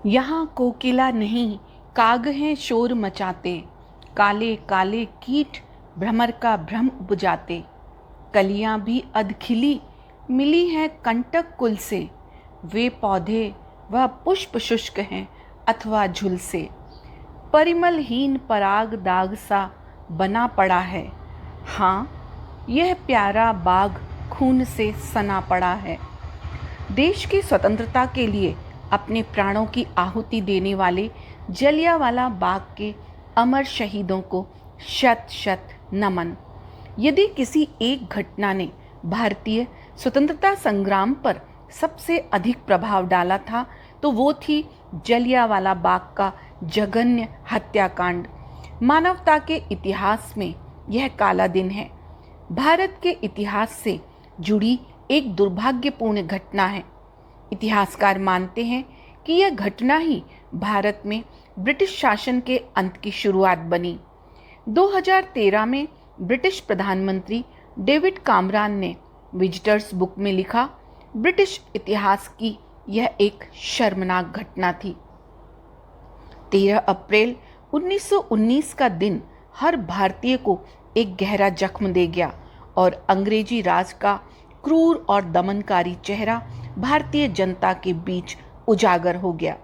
यहाँ कोकिला नहीं काग हैं शोर मचाते, काले काले कीट भ्रमर का भ्रम उपजाते। कलियां भी अधखिली मिली हैं कंटक कुल से, वे पौधे वह पुष्प शुष्क हैं अथवा झुलसे। परिमलहीन पराग दाग सा बना पड़ा है, हाँ यह प्यारा बाग खून से सना पड़ा है। देश की स्वतंत्रता के लिए अपने प्राणों की आहुति देने वाले जलियांवाला बाग के अमर शहीदों को शत शत नमन। यदि किसी एक घटना ने भारतीय स्वतंत्रता संग्राम पर सबसे अधिक प्रभाव डाला था तो वो थी जलियांवाला बाग का जघन्य हत्याकांड। मानवता के इतिहास में यह काला दिन है, भारत के इतिहास से जुड़ी एक दुर्भाग्यपूर्ण घटना है। इतिहासकार मानते हैं कि यह घटना ही भारत में ब्रिटिश शासन के अंत की शुरुआत बनी। 2013 में ब्रिटिश प्रधानमंत्री डेविड कामरान ने विजिटर्स बुक में लिखा, ब्रिटिश इतिहास की यह एक शर्मनाक घटना थी। 13 अप्रैल 1919 का दिन हर भारतीय को एक गहरा जख्म दे गया और अंग्रेजी राज का क्रूर और दमनकारी चेहरा भारतीय जनता के बीच उजागर हो गया।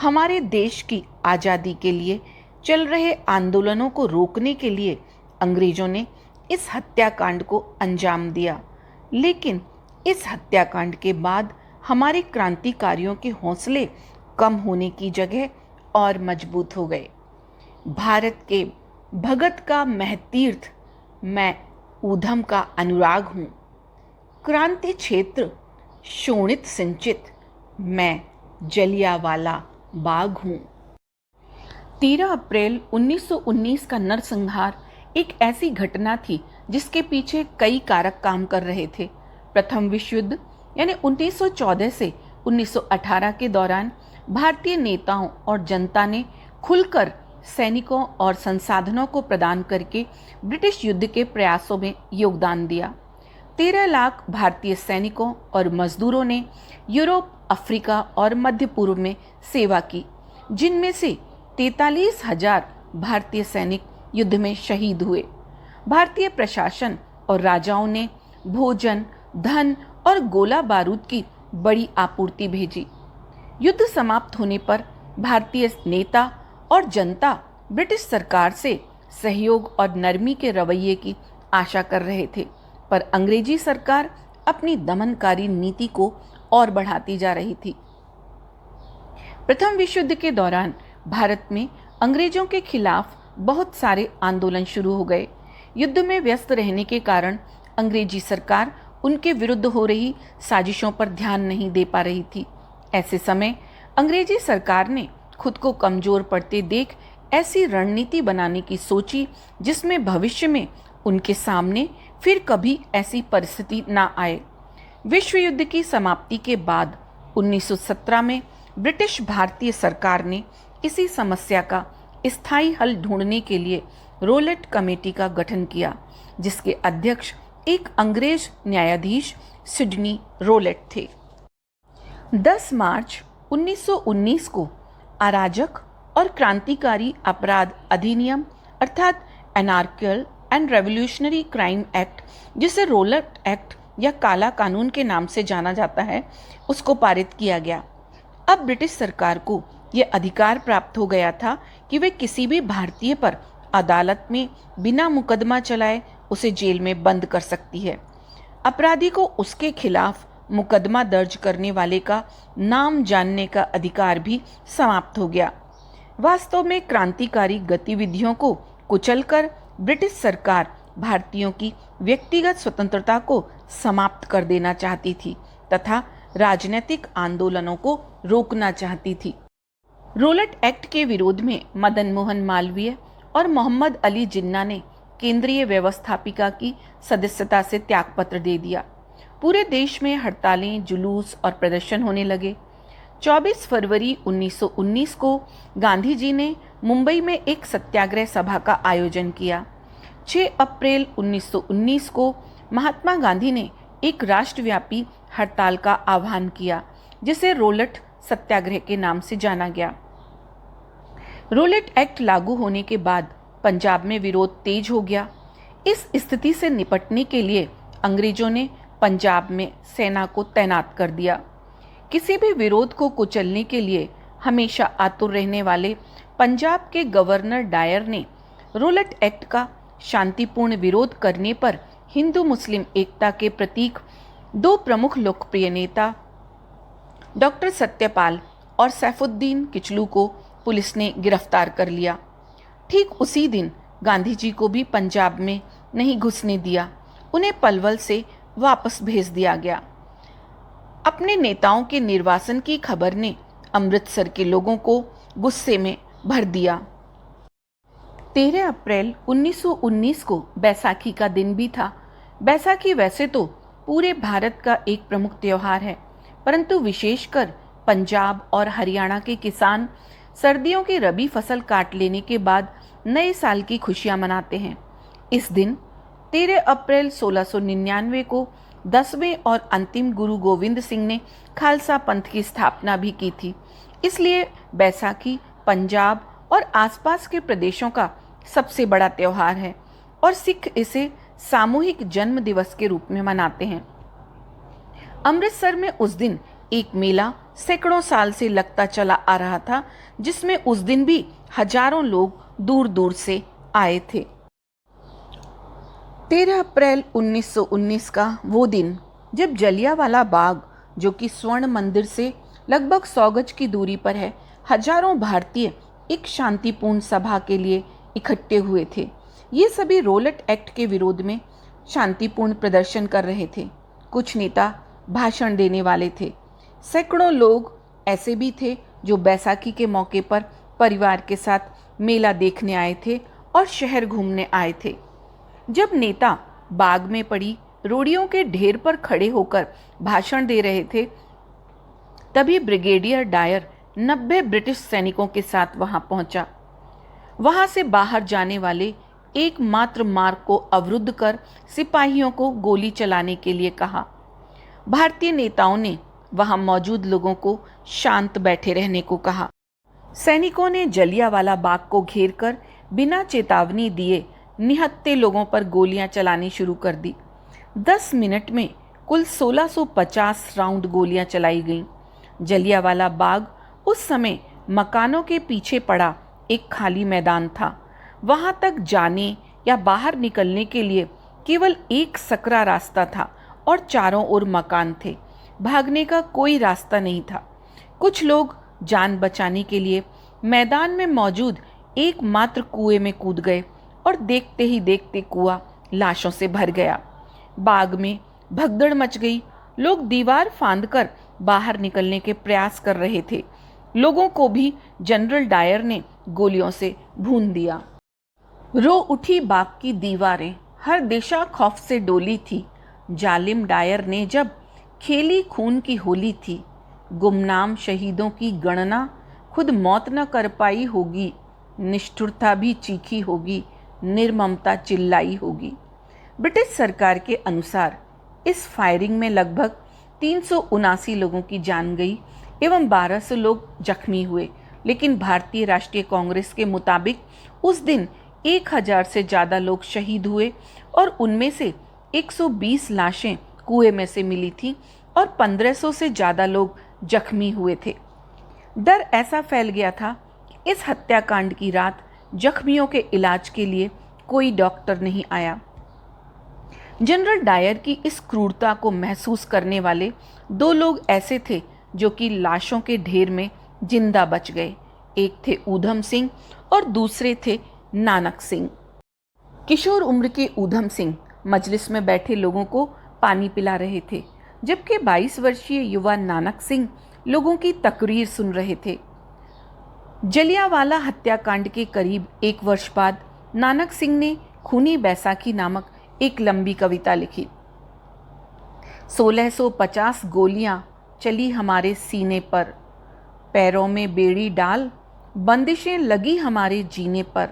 हमारे देश की आज़ादी के लिए चल रहे आंदोलनों को रोकने के लिए अंग्रेजों ने इस हत्याकांड को अंजाम दिया, लेकिन इस हत्याकांड के बाद हमारे क्रांतिकारियों के हौसले कम होने की जगह और मजबूत हो गए। भारत के भगत का महतीर्थ मैं ऊधम का अनुराग हूँ, क्रांति क्षेत्र शोणित सिंचित मैं जलियांवाला बाग हूँ। 13 अप्रैल 1919 का नरसंहार एक ऐसी घटना थी जिसके पीछे कई कारक काम कर रहे थे। प्रथम विश्व युद्ध यानी 1914 से 1918 के दौरान भारतीय नेताओं और जनता ने खुलकर सैनिकों और संसाधनों को प्रदान करके ब्रिटिश युद्ध के प्रयासों में योगदान दिया। 13 लाख भारतीय सैनिकों और मजदूरों ने यूरोप, अफ्रीका और मध्य पूर्व में सेवा की, जिनमें से 43,000 भारतीय सैनिक युद्ध में शहीद हुए। भारतीय प्रशासन और राजाओं ने भोजन, धन और गोला बारूद की बड़ी आपूर्ति भेजी। युद्ध समाप्त होने पर भारतीय नेता और जनता ब्रिटिश सरकार से सहयोग और नरमी के रवैये की आशा कर रहे थे, पर अंग्रेजी सरकार अपनी दमनकारी नीति को और बढ़ाती जा रही थी। प्रथम विश्व युद्ध के दौरान भारत में अंग्रेजों के खिलाफ बहुत सारे आंदोलन शुरू हो गए। युद्ध में व्यस्त रहने के कारण अंग्रेजी सरकार उनके विरुद्ध हो रही साजिशों पर ध्यान नहीं दे पा रही थी। ऐसे समय अंग्रेजी सरकार ने खुद को कमजोर पड़ते देख ऐसी रणनीति बनाने की सोची जिसमें भविष्य में उनके सामने फिर कभी ऐसी परिस्थिति ना आए। विश्व युद्ध की समाप्ति के बाद 1917 में ब्रिटिश भारतीय सरकार ने इसी समस्या का स्थायी हल ढूंढने के लिए रोलेट कमेटी का गठन किया, जिसके अध्यक्ष एक अंग्रेज न्यायाधीश सिडनी रोलेट थे। 10 मार्च 1919 को अराजक और क्रांतिकारी अपराध अधिनियम अर्थात एनार्कियल एंड रेवोल्यूशनरी क्राइम एक्ट, जिसे रोलेट एक्ट या काला कानून के नाम से जाना जाता है, उसको पारित किया गया। अब ब्रिटिश सरकार को यह अधिकार प्राप्त हो गया था कि वे किसी भी भारतीय पर अदालत में बिना मुकदमा चलाए उसे जेल में बंद कर सकती है। अपराधी को उसके खिलाफ मुकदमा दर्ज करने वाले का नाम जानने का अधिकार भी समाप्त हो गया। वास्तव में क्रांतिकारी गतिविधियों को कुचलकर ब्रिटिश सरकार भारतीयों की व्यक्तिगत स्वतंत्रता को समाप्त कर देना चाहती थी तथा राजनीतिक आंदोलनों को रोकना चाहती थी। रोलेट एक्ट के विरोध में मदन मोहन मालवीय और मोहम्मद अली जिन्ना ने केंद्रीय व्यवस्थापिका की सदस्यता से त्यागपत्र दे दिया। पूरे देश में हड़तालें, जुलूस और प्रदर्शन होने लगे। 24 फरवरी 1919 को गांधी जी ने मुंबई में एक सत्याग्रह सभा का आयोजन किया। 6 अप्रैल 1919 को महात्मा गांधी ने एक राष्ट्रव्यापी हड़ताल का आह्वान किया, जिसे रोलेट सत्याग्रह के नाम से जाना गया। रोलेट एक्ट लागू होने के बाद पंजाब में विरोध तेज हो गया। इस स्थिति से निपटने के लिए अंग्रेजों ने पंजाब में सेना को तैनात कर दिया। किसी भी विरोध को कुचलने के लिए हमेशा आतुर रहने वाले पंजाब के गवर्नर डायर ने रोलेट एक्ट का शांतिपूर्ण विरोध करने पर हिंदू मुस्लिम एकता के प्रतीक दो प्रमुख लोकप्रिय नेता डॉक्टर सत्यपाल और सैफुद्दीन किचलू को पुलिस ने गिरफ्तार कर लिया। ठीक उसी दिन गांधी जी को भी पंजाब में नहीं घुसने दिया, उन्हें पलवल से वापस भेज दिया गया। अपने नेताओं के निर्वासन की खबर ने अमृतसर के लोगों को गुस्से में भर दिया। 13 अप्रैल 1919 को बैसाखी का दिन भी था। बैसाखी वैसे तो पूरे भारत का एक प्रमुख त्योहार है, परंतु विशेषकर पंजाब और हरियाणा के किसान सर्दियों की रबी फसल काट लेने के बाद नए साल की खुशियां मनाते हैं। इस दिन 13 अप्रैल 1699 को 10वें और अंतिम गुरु गोविंद सिंह ने खालसा पंथ की स्थापना भी की थी। इसलिए बैसाखी पंजाब और आसपास के प्रदेशों का सबसे बड़ा त्योहार है और सिख इसे सामूहिक जन्म दिवस के रूप में मनाते हैं। अमृतसर में उस दिन एक मेला सैकड़ों साल से लगता चला आ रहा था, जिसमें उस दिन भी हजारों लोग दूर दूर से आए थे। 13 अप्रैल 1919 का वो दिन जब जलियांवाला बाग, जो कि स्वर्ण मंदिर से लगभग 100 गज की दूरी पर है, हजारों भारतीय एक शांतिपूर्ण सभा के लिए इकट्ठे हुए थे। ये सभी रोलेट एक्ट के विरोध में शांतिपूर्ण प्रदर्शन कर रहे थे। कुछ नेता भाषण देने वाले थे। सैकड़ों लोग ऐसे भी थे जो बैसाखी के मौके पर परिवार के साथ मेला देखने आए थे और शहर घूमने आए थे। जब नेता बाग में पड़ी रोड़ियों के ढेर पर खड़े होकर भाषण दे रहे थे, तभी ब्रिगेडियर डायर 90 ब्रिटिश सैनिकों के साथ वहां पहुंचा। वहां से बाहर जाने वाले एकमात्र मार्ग को अवरुद्ध कर सिपाहियों को गोली चलाने के लिए कहा। भारतीय नेताओं ने वहां मौजूद लोगों को शांत बैठे रहने को कहा। सैनिकों ने जलियांवाला बाग को घेरकर बिना चेतावनी दिए निहत्थे लोगों पर गोलियां चलानी शुरू कर दी। 10 मिनट में कुल 1650 राउंड गोलियां चलाई गईं। जलियांवाला बाग उस समय मकानों के पीछे पड़ा एक खाली मैदान था। वहां तक जाने या बाहर निकलने के लिए केवल एक सकरा रास्ता था और चारों ओर मकान थे। भागने का कोई रास्ता नहीं था। कुछ लोग जान बचाने के लिए मैदान में मौजूद एकमात्र कुएं में कूद गए और देखते ही देखते कुआं लाशों से भर गया। बाग में भगदड़ मच गई। लोग दीवार फांदकर बाहर निकलने के प्रयास कर रहे थे। लोगों को भी जनरल डायर ने गोलियों से भून दिया। रो उठी बाग की दीवारें, हर दिशा खौफ से डोली थी। जालिम डायर ने जब खेली खून की होली थी। गुमनाम शहीदों की गणना खुद मौत न कर पाई होगी। निष्ठुरता भी चीखी होगी, निर्ममता चिल्लाई होगी। ब्रिटिश सरकार के अनुसार इस फायरिंग में लगभग 379 लोगों की जान गई एवं 1200 लोग जख्मी हुए। लेकिन भारतीय राष्ट्रीय कांग्रेस के मुताबिक उस दिन 1000 से ज़्यादा लोग शहीद हुए और उनमें से 120 लाशें कुएं में से मिली थी और 1500 से ज़्यादा लोग जख्मी हुए थे। डर ऐसा फैल गया था कि इस हत्याकांड की रात जख्मियों के इलाज के लिए कोई डॉक्टर नहीं आया। जनरल डायर की इस क्रूरता को महसूस करने वाले 2 लोग ऐसे थे जो कि लाशों के ढेर में जिंदा बच गए। एक थे ऊधम सिंह और दूसरे थे नानक सिंह। किशोर उम्र के ऊधम सिंह मजलिस में बैठे लोगों को पानी पिला रहे थे, जबकि 22 वर्षीय युवा नानक सिंह लोगों की तकरीर सुन रहे थे। जलियांवाला हत्याकांड के करीब 1 वर्ष बाद नानक सिंह ने खूनी बैसाखी नामक एक लंबी कविता लिखी। 1650 गोलियां चली हमारे सीने पर, पैरों में बेड़ी डाल बंदिशें लगी हमारे जीने पर।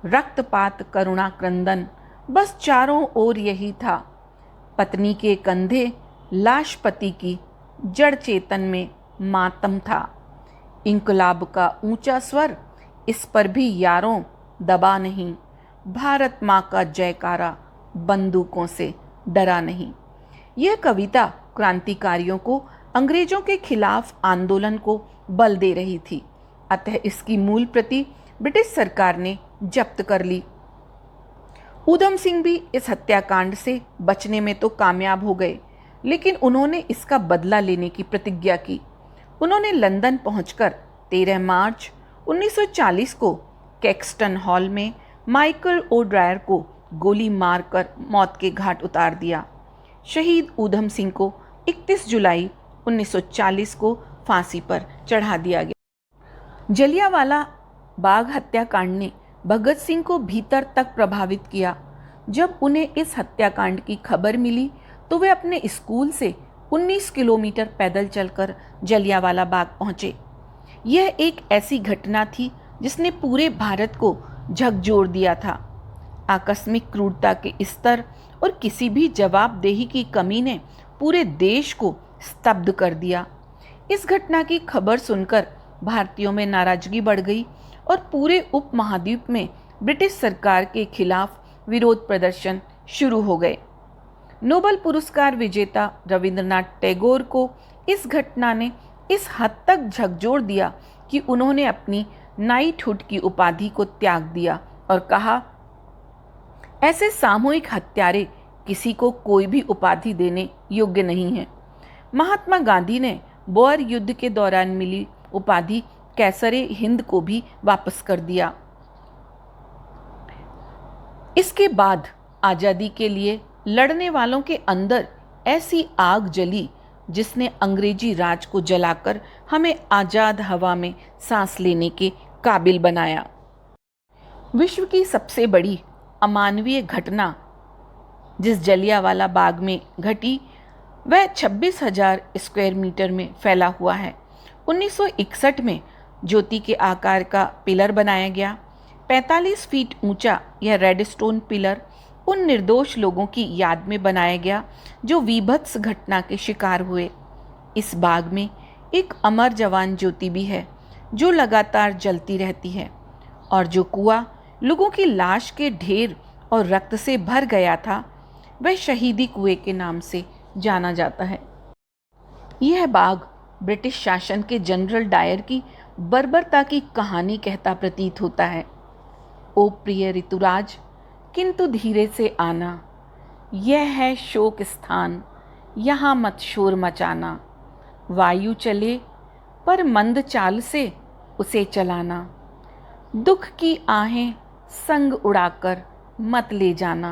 रक्तपात करुणा क्रंदन बस चारों ओर यही था। पत्नी के कंधे लाश पति की, जड़ चेतन में मातम था। इंकलाब का ऊंचा स्वर, इस पर भी यारों दबा नहीं। भारत माँ का जयकारा, बंदूकों से डरा नहीं। यह कविता क्रांतिकारियों को अंग्रेजों के खिलाफ आंदोलन को बल दे रही थी, अतः इसकी मूल प्रति ब्रिटिश सरकार ने जब्त कर ली। ऊधम सिंह भी इस हत्याकांड से बचने में तो कामयाब हो गए, लेकिन उन्होंने इसका बदला लेने की प्रतिज्ञा की। उन्होंने लंदन पहुंचकर 13 मार्च 1940 को कैक्सटन हॉल में माइकल ओ'ड्रायर को गोली मारकर मौत के घाट उतार दिया। शहीद ऊधम सिंह को 31 जुलाई 1940 को फांसी पर चढ़ा दिया गया। जलियांवाला बाग हत्याकांड ने भगत सिंह को भीतर तक प्रभावित किया। जब उन्हें इस हत्याकांड की खबर मिली तो वे अपने स्कूल से 19 किलोमीटर पैदल चलकर जलियांवाला बाग पहुंचे। यह एक ऐसी घटना थी जिसने पूरे भारत को झकझोर दिया था। आकस्मिक क्रूरता के स्तर और किसी भी जवाबदेही की कमी ने पूरे देश को स्तब्ध कर दिया। इस घटना की खबर सुनकर भारतीयों में नाराजगी बढ़ गई और पूरे उपमहाद्वीप में ब्रिटिश सरकार के खिलाफ विरोध प्रदर्शन शुरू हो गए। नोबेल पुरस्कार विजेता रविंद्रनाथ टैगोर को इस घटना ने इस हद तक झकझोर दिया कि उन्होंने अपनी नाइटहुड की उपाधि को त्याग दिया और कहा, ऐसे सामूहिक हत्यारे किसी को कोई भी उपाधि देने योग्य नहीं है। महात्मा गांधी ने बोअर युद्ध के दौरान मिली उपाधि कैसरे हिंद को भी वापस कर दिया। इसके बाद आज़ादी के लिए लड़ने वालों के अंदर ऐसी आग जली जिसने अंग्रेजी राज को जलाकर हमें आज़ाद हवा में सांस लेने के काबिल बनाया। विश्व की सबसे बड़ी अमानवीय घटना जिस जलियांवाला बाग में घटी वह 26,000 स्क्वायर मीटर में फैला हुआ है। 1961 में ज्योति के आकार का पिलर बनाया गया। 45 फीट ऊंचा यह रेड स्टोन पिलर उन निर्दोष लोगों की याद में बनाया गया जो वीभत्स घटना के शिकार हुए। इस बाग में एक अमर जवान ज्योति भी है जो लगातार जलती रहती है, और जो कुआं लोगों की लाश के ढेर और रक्त से भर गया था वह शहीदी कुएं के नाम से जाना जाता है। यह बाग ब्रिटिश शासन के जनरल डायर की बर्बरता की कहानी कहता प्रतीत होता है। ओ प्रिय ऋतुराज, किंतु धीरे से आना, यह है शोक स्थान, यहाँ मत शोर मचाना। वायु चले पर मंद चाल से उसे चलाना, दुख की आहें संग उड़ाकर मत ले जाना।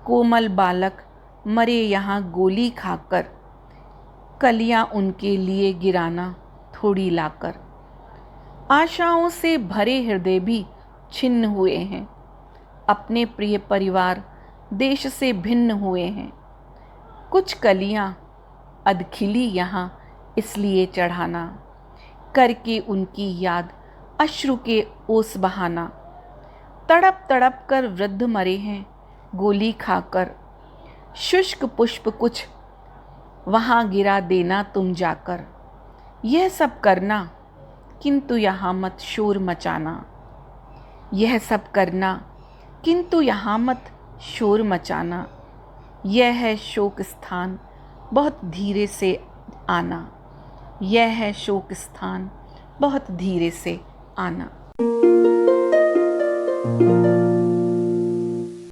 कोमल बालक मरे यहाँ गोली खाकर, कलियां उनके लिए गिराना थोड़ी लाकर। आशाओं से भरे हृदय भी छिन्न हुए हैं, अपने प्रिय परिवार देश से भिन्न हुए हैं। कुछ कलियां अधखिली यहाँ इसलिए चढ़ाना, करके उनकी याद अश्रु के ओस बहाना। तड़प तड़प कर वृद्ध मरे हैं गोली खाकर, शुष्क पुष्प कुछ वहाँ गिरा देना तुम जाकर। यह सब करना किंतु यहाँ मत शोर मचाना, यह सब करना किंतु यहाँ मत शोर मचाना। यह है शोक स्थान, बहुत धीरे से आना। यह है शोक स्थान, बहुत धीरे से आना।